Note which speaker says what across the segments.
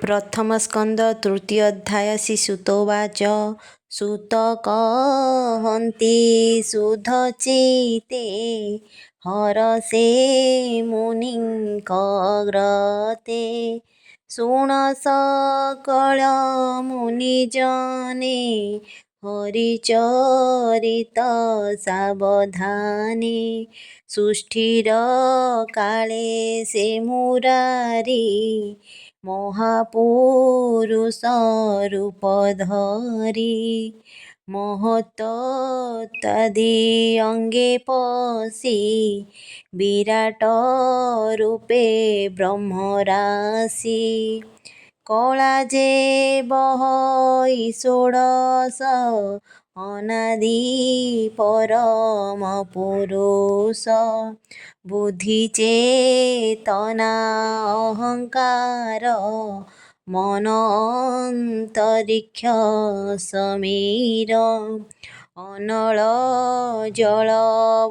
Speaker 1: प्रथम स्कंद तृतीय अध्याय शिशुतोवाच सुत कहन्ति सुधचिते हरसे मुनिङ्कग्रते शुण सकल मुनिजने हरिचरित सावधाने सृष्टिर काले से मुरारी महापुरुष रूप धरी महत्तादि अंगे पशि विराट रूपे ब्रह्मराशि कला जे बहई षोडश अनादि परम पुरुष बुद्धि चेतना अहंकार मन अंतरिक्ष समीर अनल जल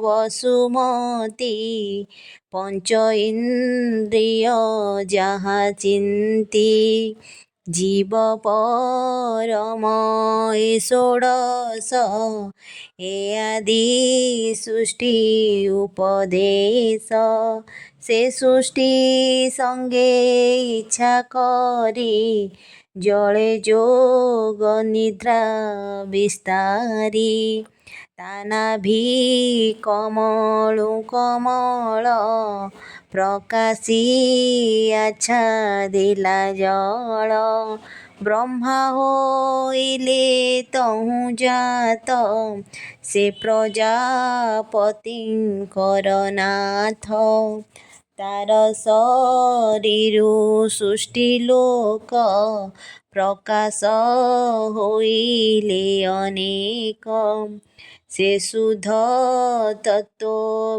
Speaker 1: वसुमती पंच इंद्रिय जहाँ चिंती जीव परम षोडश ए आदि सृष्टि उपदेश से सृष्टि संगे इच्छा करी जले जोग निद्रा विस्तारी तानाभि कमलु कमल प्रकाशी आच्छादिला जल ब्रह्मा होइले तहु जात से प्रजापतिंकर नाथ तार शरीरु सृष्टि लोक प्रकाश होइले अनेक से शुद्ध तत्व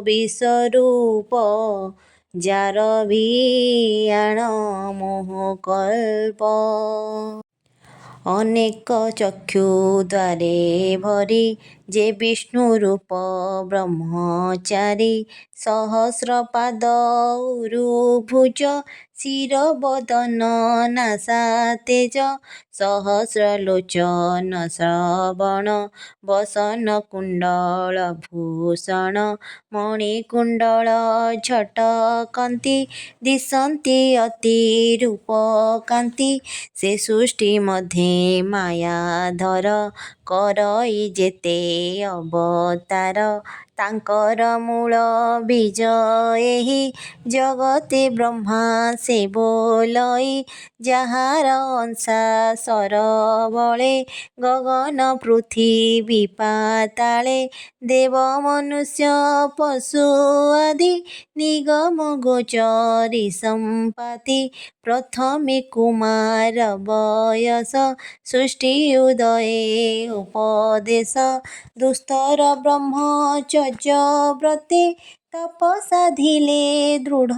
Speaker 1: विश्वरूप जार भियाण मोह कल्प अनेक चक्षु द्वारे भरी जे विष्णु रूप ब्रह्मचारी सहस्र पाद उरु भुज शिर बदन नासा तेज सहस्र लोचन श्रवण वसन कुंडल भूषण मणिकुंडल झटकंती दिशंती अति रूप कांति से सृष्टि मध्ये मायाधर करई जेते अवतार तांकर मूल बीज एहि जगते ब्रह्मा से बोलई जହାର अंशा सरबले गगन पृथ्वी पाताले देव मनुष्य पशु आदि निगम गोचरी संपाति प्रथमे कुमार बयस सृष्टि उदये उपदेश दुस्तर ब्रह्मचर्य व्रते तप साधिले दृढ़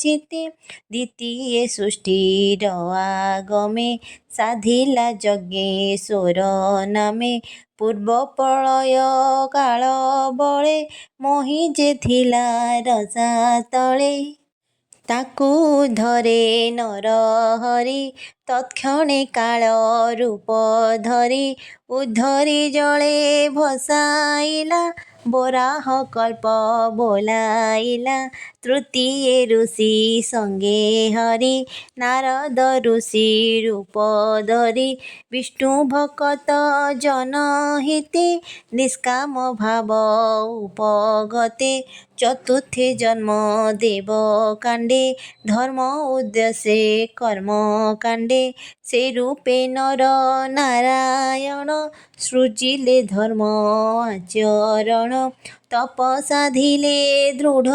Speaker 1: चित्ते द्वितीय सृष्टिर आगमे साधिला यज्ञेश्वर नामे पूर्व प्रलय काल बळे मोहि जे थिला रसा तळे ताकू धरे नर हरि तत्क्षणे काल रूप धरी उद्धरी जले भसाइला बराह कल्प बोलाइला तृतीय ऋषि संगे हरि नारद ऋषि रूप धरी विष्णु भक्त जनहिते निष्काम भाव उपगते चतुर्थे जन्म देव कांडे धर्म उद्देश्य कर्म कांडे से रूपे नर नारायण सृजिले धर्म आचरण तप साधिले दृढ़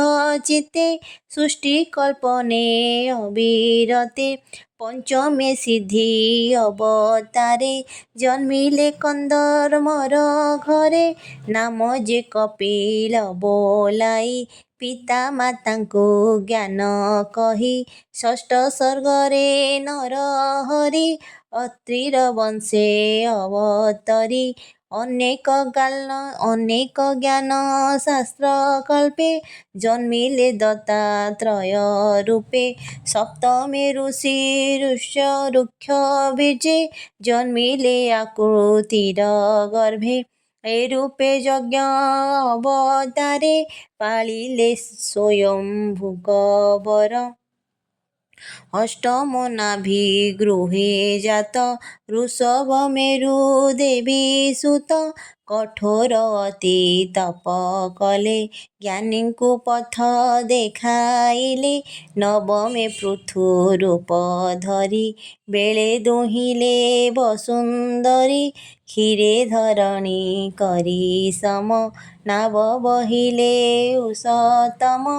Speaker 1: चित्ते सृष्टि कल्पने अविरते पंचमे सिद्धि अवतारे जन्मिले कंदर्मर घरे नाम जे कपिल बोलाई पिता माताଙ୍କୁ ज्ञान कही षष्ठ सर्गरे नर हरि अत्रिर वंशे अवतरी ଅନେକ ଜ୍ଞାନ ଶାସ୍ତ୍ର କଳ୍ପେ ଜନ୍ମିଲେ ଦତ୍ତାତ୍ରୟ ରୂପେ। ସପ୍ତମେ ଋଷି ଋକ୍ଷ ବୀର୍ଯେ ଜନ୍ମିଲେ ଆକୃତିର ଗର୍ଭେ। ଏ ରୂପେ ଯଜ୍ଞ ଅବତାରେ ପାଳିଲେ ସ୍ୱୟଂଭୂଙ୍କ ବର। ଅଷ୍ଟମ ନାଭି ଗୃହେ ଜାତ ଋଷଭ ମେରୁ ଦେବୀ ସୁତ। କଠୋର ଅତି ତପ କଲେ ଜ୍ଞାନୀଙ୍କୁ ପଥ ଦେଖାଇଲେ। ନବମେ ପୃଥୁ ରୂପ ଧରି ବେଳେ ଦୁହିଁଲେ ବସୁନ୍ଧରୀ। କ୍ଷୀରେ ଧରଣୀ କରି ସମ ନାବ ବହିଲେ ଉଷତମ।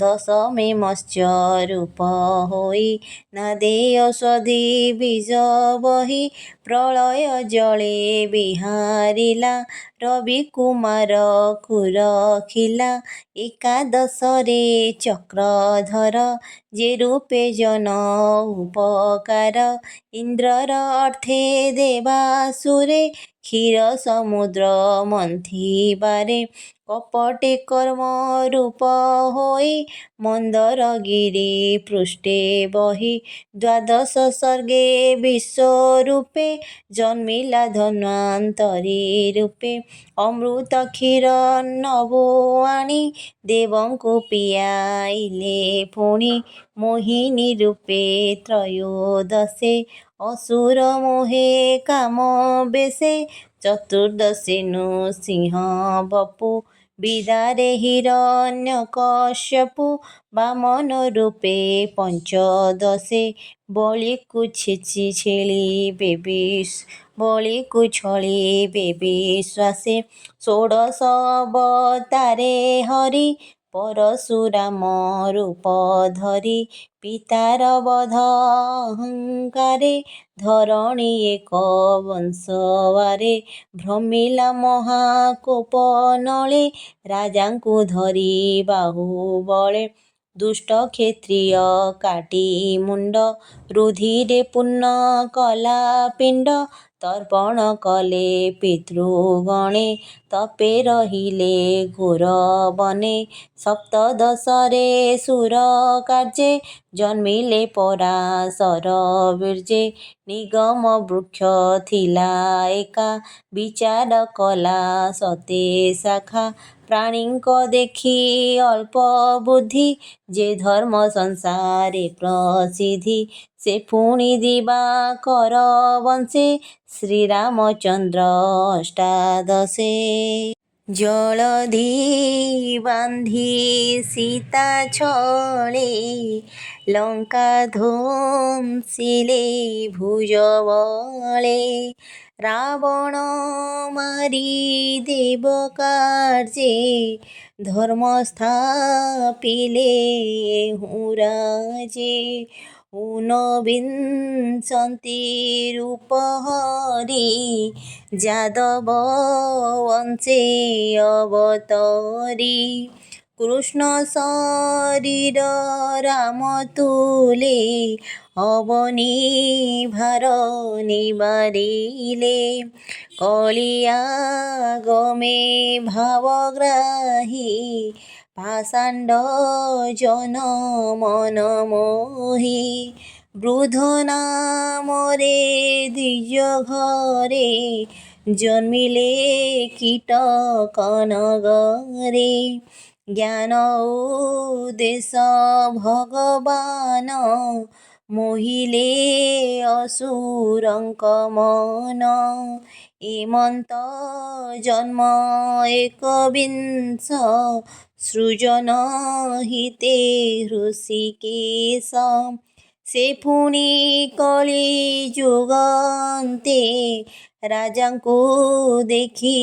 Speaker 1: ଦଶମେ ମତ୍ସ୍ୟ ରୂପ ହୋଇ ନାଦେ ଅଶ୍ୱଧି ବୀଜ ବହି। ପ୍ରଳୟ ଜଳେ ବିହାରିଲା ରବି କୁମାର କୁରଖିଲା। ଏକାଦଶରେ ଚକ୍ରଧର ଯେ ରୂପେ ଜନ ଉପକାର। ଇନ୍ଦ୍ରର ଅର୍ଥେ ଦେବାସୁରେ କ୍ଷୀର ସମୁଦ୍ର ମନ୍ଥିବାରେ। କପଟେ କର୍ମ ରୂପ ହୋଇ ମନ୍ଦରଗିରି ପୃଷ୍ଠେ ବହି। ଦ୍ୱାଦଶ ସର୍ଗେ ବିଶ୍ୱରୂପେ ଜନ୍ମିଲା ଧନ୍ୱନ୍ତରୀ ରୂପେ। ଅମୃତ କ୍ଷୀର ନଭୁଆଣି ଦେବଙ୍କୁ ପିଆଇଲେ ପୁଣି। ମୋହିନୀ ରୂପେ ତ୍ରୟୋଦଶେ ଅସୁର ମୋହେ କାମ ବେଶେ। ଚତୁର୍ଦ୍ଦଶେ ନୃସିଂହ ବପୁ ବିଦାରେ ହିରଣ୍ୟକଶ୍ୟପୁ। ବାମନ ରୂପେ ପଞ୍ଚଦଶେ ବଳିକୁ ଛଳିବେ ବିଶ୍ୱାସେ। ଷୋଡ଼ଶ ଅବତାରେ ହରି ପରଶୁରାମ ରୂପ ଧରି। ପିତାର ବଧ ଅହଙ୍କାରେ ଧରଣୀ ଏକ ବଂଶବାରେ। ଭ୍ରମିଲା ମହାକୋପ ନଳେ ରାଜାଙ୍କୁ ଧରି ବାହୁବଳେ। ଦୁଷ୍ଟ କ୍ଷତ୍ରିୟ କାଟି ମୁଣ୍ଡ ରୁଧିରେ ପୂର୍ଣ୍ଣ କଲା ପିଣ୍ଡ। ତର୍ପଣ କଲେ ପିତୃଗଣେ ତପେ ରହିଲେ ଘୋର ବନେ। ସପ୍ତଦଶରେ ସୁର କାର୍ଯ୍ୟେ ଜନ୍ମିଲେ ପରାଶର ବୀର୍ଯେ। ନିଗମ ବୃକ୍ଷ ଥିଲା ଏକା ବିଚାର କଲା ଶତେ ଶାଖା। ପ୍ରାଣୀଙ୍କ ଦେଖି ଅଳ୍ପ ବୁଦ୍ଧି ଯେ ଧର୍ମ ସଂସାରେ ପ୍ରସିଦ୍ଧି। ସେ ପୁଣି ଦିବାକର ବଂଶେ ଶ୍ରୀରାମଚନ୍ଦ୍ର ଅଷ୍ଟାଦଶେ। ଜଳଧି ବାନ୍ଧି ସୀତା ଛଳେ ଲଙ୍କା ଧ୍ୱଂସିଲେ ଭୁଜବଳେ। ରାବଣ ମାରି ଦେବ କାର୍ଯ୍ୟେ ଧର୍ମ ସ୍ଥାପିଲେ ଏହୁଁ ରାଜେ। ଊନବିଂଶତି ରୂପ ହରି ଯାଦବ ବଂଶେ ଅବତରି। କୃଷ୍ଣ ଶରୀର ରାମ ତୁଲେ ଅବନୀ ଭାର ନିବାରିଲେ। କଳି ଆଗମେ ଭାବଗ୍ରାହୀ ପାଷାଣ୍ଡ ଜନ ମନ ମୋହି। ବୃଦ୍ଧ ନାମରେ ଦ୍ୱିଜ ଘରେ ଜନ୍ମିଲେ କୀଟକ ନଗରେ। ଜ୍ଞାନ ଉଦ୍ଦେଶ ଭଗବାନ ମୋହିଲେ ଅସୁରଙ୍କ ମନ। ଏମନ୍ତ ଜନ୍ମ ଏକବିଂଶ ସୃଜନ ହିତେ ହୃଷିକେଶ। ସେ ପୁଣି କଳି ଯୁଗନ୍ତେ ରାଜାଙ୍କୁ ଦେଖି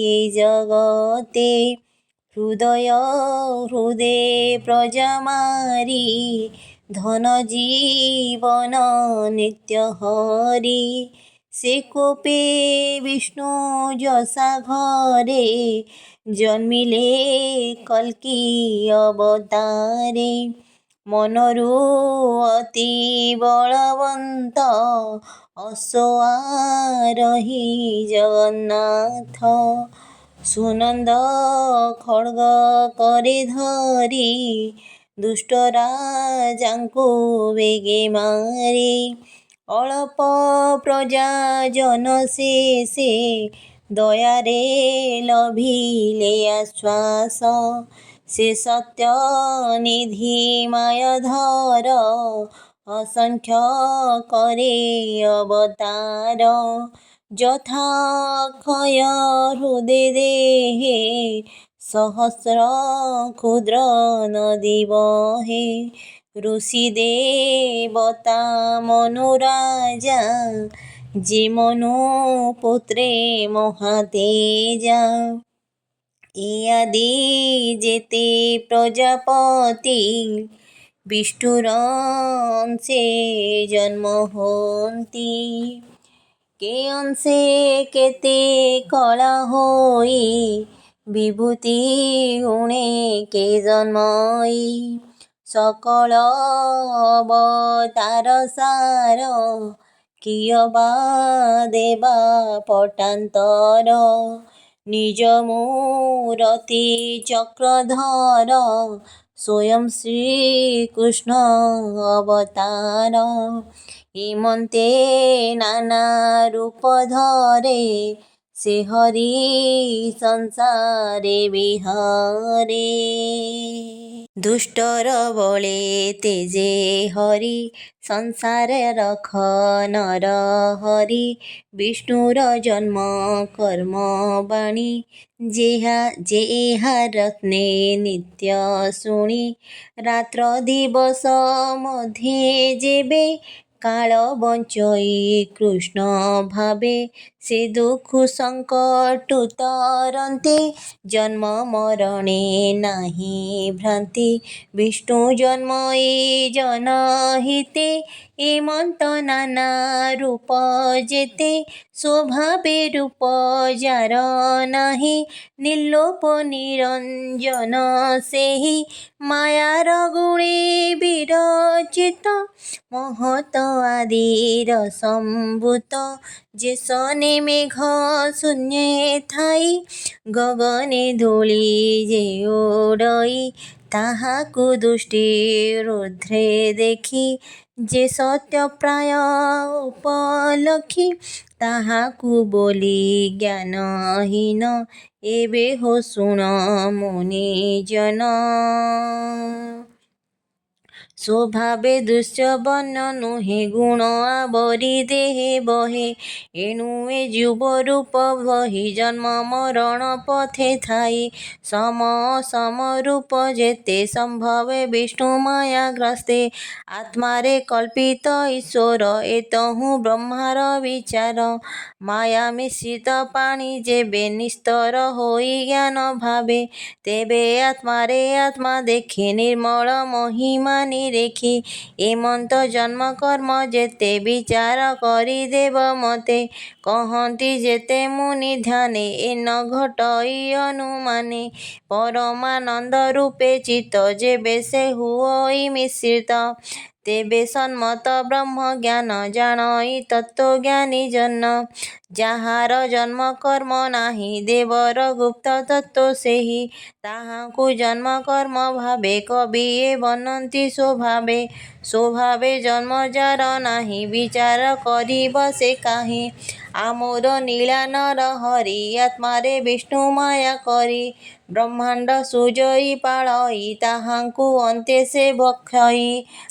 Speaker 1: ଏ ଜଗତେ। ହୃଦୟ ହୃଦେ ପ୍ରଜା ମାରି ଧନ ଜୀବନ ନିତ୍ୟ ହରି। ସେ କୋପେ ବିଷ୍ଣୁ ଯଶା ଘରେ ଜନ୍ମିଲେ କଲ୍କି ଅବତାରେ। ମନରୁ ଅତି ବଳବନ୍ତ ଅସୋଆରହି ଜଗନ୍ନାଥ। ସୁନନ୍ଦ ଖଡ଼୍ଗ କରି ଧରି ଦୁଷ୍ଟ ରାଜାଙ୍କୁ ବେଗେ ମାରି। ଅଳପ ପ୍ରଜା ଜନ ସେ ଦୟାରେ ଲଭିଲେ ଆଶ୍ୱାସ। ସେ ସତ୍ୟ ନିଧି ମାୟାଧର ଅସଂଖ୍ୟ କରେ ଅବତାର। ଯଥା ଅକ୍ଷୟ ହୃଦେ ଦେହେ ସହସ୍ର କ୍ଷୁଦ୍ର ନଦୀ ବହେ। ଋଷି ଦେବତା ମନୁରାଜା ଯେ ମନୁ ପୁତ୍ରେ ମହାତେଜା। ଏ ଆଦି ଯେତେ ପ୍ରଜାପତି ବିଷ୍ଣୁର ଅଂଶେ ଜନ୍ମ ହୁଅନ୍ତି। କେ ଅଂଶେ କେତେ କଳା ହୋଇ ବିଭୂତି ଗୁଣେ କେ ଜନ୍ମଇ। ସକଳ ଅବତାର ସାର କିଏ ବା ଦେବା ପଟାନ୍ତର। ନିଜ ମୂରତି ଚକ୍ରଧର ସ୍ୱୟଂ ଶ୍ରୀକୃଷ୍ଣ ଅବତାର। ଏମନ୍ତେ ନାନା ରୂପ ଧରେ ସେ ହରି ସଂସାରେ ବିହରେ। ଦୁଷ୍ଟର ବଳେ ତେଜେ ହରି ସଂସାର ରଖ ନର ହରି। ବିଷ୍ଣୁର ଜନ୍ମ କର୍ମ ବାଣୀ ଯେ ଏହା ରତ୍ନେ ନିତ୍ୟ ଶୁଣି। ରାତ୍ର ଦିବସ ମଧ୍ୟେ ଯେବେ କାଳ ବଞ୍ଚଇ କୃଷ୍ଣ ଭାବେ। ସେ ଦୁଃଖ ସଙ୍କଟ ତରନ୍ତେ ଜନ୍ମ ମରଣେ ନାହିଁ ଭ୍ରାନ୍ତି। ବିଷ୍ଣୁ ଜନ୍ମଇ ଜନ ହିତେ ଏମନ୍ତ ନାନା ରୂପ ଯେତେ। ସ୍ୱଭାବେ ରୂପ ଯାର ନାହିଁ ନିର୍ଲୋପ ନିରଞ୍ଜନ ସେହି। ମାୟାର ଗୁଣେ ବିରଚିତ ମହତ ଆଦିର ସମ୍ଭୂତ। ଯେ ଶନେ ମେଘ ଶୂନ୍ୟେ ଥାଇ ଗଗନେ ଧୂଳି ଯେ ଉଡ଼ଇ। ତାହାକୁ ଦୃଷ୍ଟି ରୁଦ୍ଧେ ଦେଖି ଯେ ସତ୍ୟ ପ୍ରାୟ ଉପଲକ୍ଷୀ। ତାହାକୁ ବୋଲି ଜ୍ଞାନହୀନ ଏବେ ହୋ ଶୁଣ ମୁନିଜନ। ସ୍ୱଭାବେ ଦୃଶ୍ୟ ବର୍ଣ୍ଣ ନୁହେଁ ଗୁଣ ଆବରି ଦେହେ ବହେ। ଏଣୁ ଏ ଯୁବ ରୂପ ବହି ଜନ୍ମ ମରଣ ପଥେ ଥାଇ। ସମ ଅସମ ରୂପ ଯେତେ ସମ୍ଭବେ ବିଷ୍ଣୁ ମାୟା ଗ୍ରସ୍ତେ। ଆତ୍ମାରେ କଳ୍ପିତ ଈଶ୍ୱର ଏତହୁଁ ବ୍ରହ୍ମାର ବିଚାର। ମାୟା ମିଶ୍ରିତ ପାଣି ଯେବେ ନିସ୍ତର ହୋଇ ଜ୍ଞାନ ଭାବେ। ତେବେ ଆତ୍ମାରେ ଆତ୍ମା ଦେଖେ ନିର୍ମଳ ମହିମା ନିରେଖି। ଏମନ୍ତ ଜନ୍ମ କର୍ମ ଯେତେ ବିଚାର କରି ଦେବ ମତେ। କହନ୍ତି ଯେତେ ମୁନି ଧ୍ୟାନେ ଏ ନ ଘଟଇ ଅନୁମାନେ। ପରମାନନ୍ଦ ରୂପେ ଚିତ୍ତ ଯେବେ ସେ ହୁଅଇ ମିଶ୍ରିତ। ତେବେ ସନ୍ମତ ବ୍ରହ୍ମ ଜ୍ଞାନ ଜାଣଇ ତତ୍ତ୍ୱଜ୍ଞାନୀ ଜନ। ଯାହାର ଜନ୍ମ କର୍ମ ନାହିଁ ଦେବର ଗୁପ୍ତ ତତ୍ତ୍ୱ ସେହି। ତାହାଙ୍କୁ ଜନ୍ମ କର୍ମ ଭାବେ କବିଏ ବର୍ଣ୍ଣନ୍ତି ସ୍ୱଭାବେ। ସ୍ୱଭାବେ ଜନ୍ମ ଯାର ନାହିଁ ବିଚାର କରିବ ସେ କାହିଁ। ଆମୋଦ ନୀଳା ନର ହରି ଆତ୍ମାରେ ବିଷ୍ଣୁ ମାୟା କରି। ବ୍ରହ୍ମାଣ୍ଡ ସୃଜଇ ପାଳଇ ତାହାଙ୍କୁ ଅନ୍ତେ ସେ ଭକ୍ଷଇ।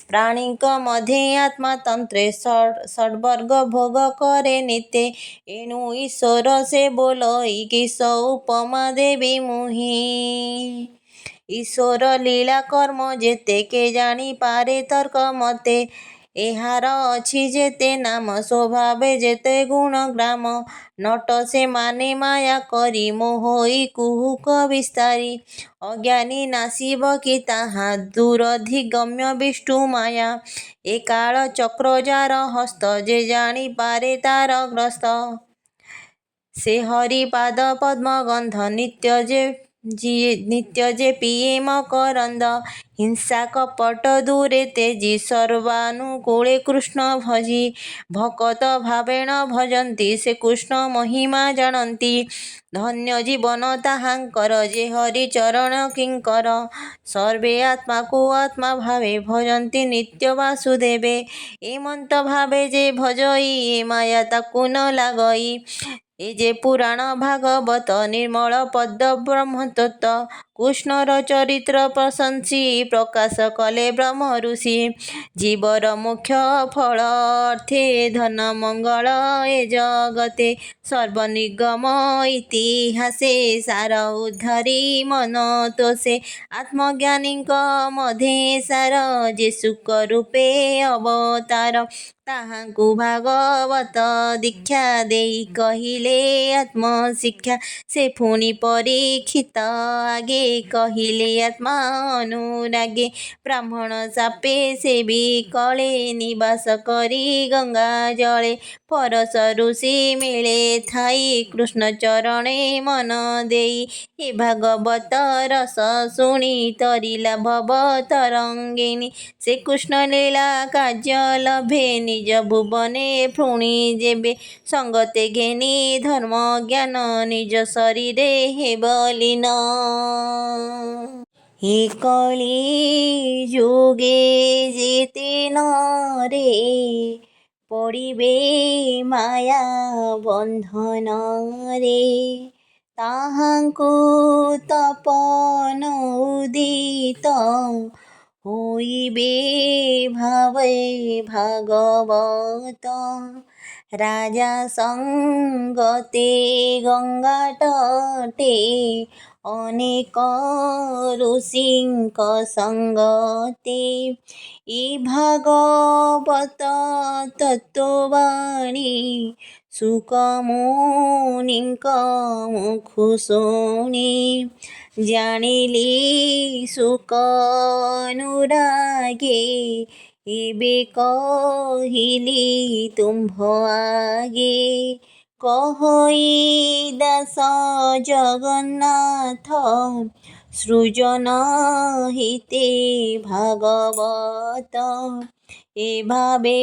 Speaker 1: ପ୍ରାଣୀଙ୍କ ମଧ୍ୟେ ଆତ୍ମା ତନ୍ତ୍ରେ ଷଡ଼୍ବର୍ଗ ଭୋଗ କରେ ନିତେ। ଏଣୁ ଈଶ୍ୱର ସେ ବୋଲଇ କିସ ଉପମା ଦେବି ମୁହିଁ। ଈଶ୍ୱର ଲୀଳା କର୍ମ ଯେତେ କେ ଜାଣି ପାରେ ତର୍କ ମତେ। ଏହାର ଅଛି ଯେତେ ନାମ ସ୍ୱଭାବେ ଯେତେ ଗୁଣ ଗ୍ରାମ। ନଟ ସେମାନେ ମାୟା କରି ମୋହଇ କୁହୁକ ବିସ୍ତାରି। ଅଜ୍ଞାନୀ ନାଶିବ କି ତାହା ଦୁରଧିଗମ୍ୟ ବିଷ୍ଣୁ ମାୟା। ଏ କାଳ ଚକ୍ର ଯାର ହସ୍ତ ଯେ ଜାଣି ପାରେ ତାର ଗ୍ରସ୍ତ। ସେ ହରି ପାଦ ପଦ୍ମ ଗନ୍ଧ ନିତ୍ୟ ଯେ ଯିଏ ନିତ୍ୟ ଯେ ପିଏ ମକରନ୍ଦ, ହିଂସା କପଟ ଦୂରେ ତେଜି, ସର୍ବାନୁକୂଳେ କୃଷ୍ଣ ଭଜି। ଭକତ ଭାବେଣ ଭଜନ୍ତି, ସେ କୃଷ୍ଣ ମହିମା ଜାଣନ୍ତି। ଧନ୍ୟ ଜୀବନ ତାହାଙ୍କର, ଯେ ହରି ଚରଣ କିଙ୍କର। ସର୍ବେ ଆତ୍ମାକୁ ଆତ୍ମା ଭାବେ, ଭଜନ୍ତି ନିତ୍ୟ ବାସୁଦେବେ। ଏମନ୍ତ ଭାବେ ଯେ ଭଜଇ, ଏ ମାୟା ତାକୁ ନ ଲାଗଇ। ଏ ଯେ ପୁରାଣ ଭାଗବତ, ନିର୍ମଳ ପଦ ବ୍ରହ୍ମତତ୍ତ୍ୱ। କୃଷ୍ଣର ଚରିତ୍ର ପ୍ରଶଂସି, ପ୍ରକାଶ କଲେ ବ୍ରହ୍ମ ଋଷି। ଜୀବର ମୁଖ୍ୟ ଫଳ ଅର୍ଥେ, ଧନ ମଙ୍ଗଳ ଏ ଜଗତେ। ସର୍ବନିଗମ ଇତିହାସେ, ସାର ଉଦ୍ଧାରି ମନ ତୋଷେ। ଆତ୍ମଜ୍ଞାନୀଙ୍କ ମଧ୍ୟେ ସାର, ଯେ ଶୁକ ରୂପେ ଅବତାର। ତାହାଙ୍କୁ ଭାଗବତ ଦୀକ୍ଷା, ଦେଇ କହିଲେ ଆତ୍ମଶିକ୍ଷା। ସେ ପୁଣି ପରୀକ୍ଷିତ ଆଗେ, କହିଲେ ଆତ୍ମା ଅନୁରାଗେ। ବ୍ରାହ୍ମଣ ଶାପେ ସେ ବିକଳେ, ନିବାସ କରି ଗଙ୍ଗା ଜଳେ। ପରଶ ଋଷି ମିଳେ ଥାଇ, କୃଷ୍ଣ ଚରଣେ ମନ ଦେଇ। ଏ ଭାଗବତ ରସ ଶୁଣି, ତରିଲା ଭବ ତରଙ୍ଗିଣୀ। ସେ କୃଷ୍ଣ ଲୀଳା କାର୍ଯ୍ୟ ଲଭେ, ନିଜ ଭୁବନେ ପୁଣି ଯେବେ। ସଙ୍ଗତେ ଘେନି ଧର୍ମ ଜ୍ଞାନ, ନିଜ ଶରୀରେ ହେବ ଲୀନ। ଏ କଳି ଯୁଗେ ଯେତେ ନରେ, ପଡ଼ିବେ ମାୟା ବନ୍ଧନରେ। ତାହାଙ୍କୁ ତପନ ଉଦିତ, ହୋଇବେ ଭାବେ ଭାଗବତ। ରାଜା ସଙ୍ଗତେ ଗଙ୍ଗା ତଟେ, ଅନେକ ଋଷିଙ୍କ ସଙ୍ଗତେ। ଏ ଭାଗବତ ତତ୍ତ୍ୱବାଣୀ, ଶୁକ ମୁନିଙ୍କ ମୁଖୁ ଶୁଣି। ଜାଣିଲି ଶୁକ ଅନୁରାଗେ, ଏବେ କହିଲି ତୁମ୍ଭ ଆଗେ। କହଇ ଦାସ ଜଗନ୍ନାଥ, ସୃଜନ ହିତେ ଭାଗବତ। ଏ ଭାବେ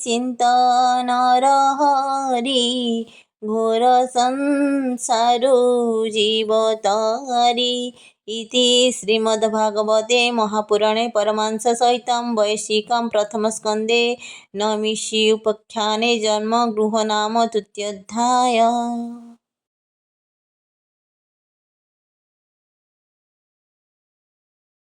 Speaker 1: ଚିନ୍ତନର ହରି, ଘୋର ସଂସାରୁ ଜୀବ ତରି। ଇତି ଶ୍ରୀମଦ୍ଭାଗବତେ ମହାପୁରାଣେ ପରମହଂସ ସହିतं वैशिकं प्रथमस्कन्धे नमिषि उपाख्याने जन्म गृह नाम तृतीयोऽध्यायः।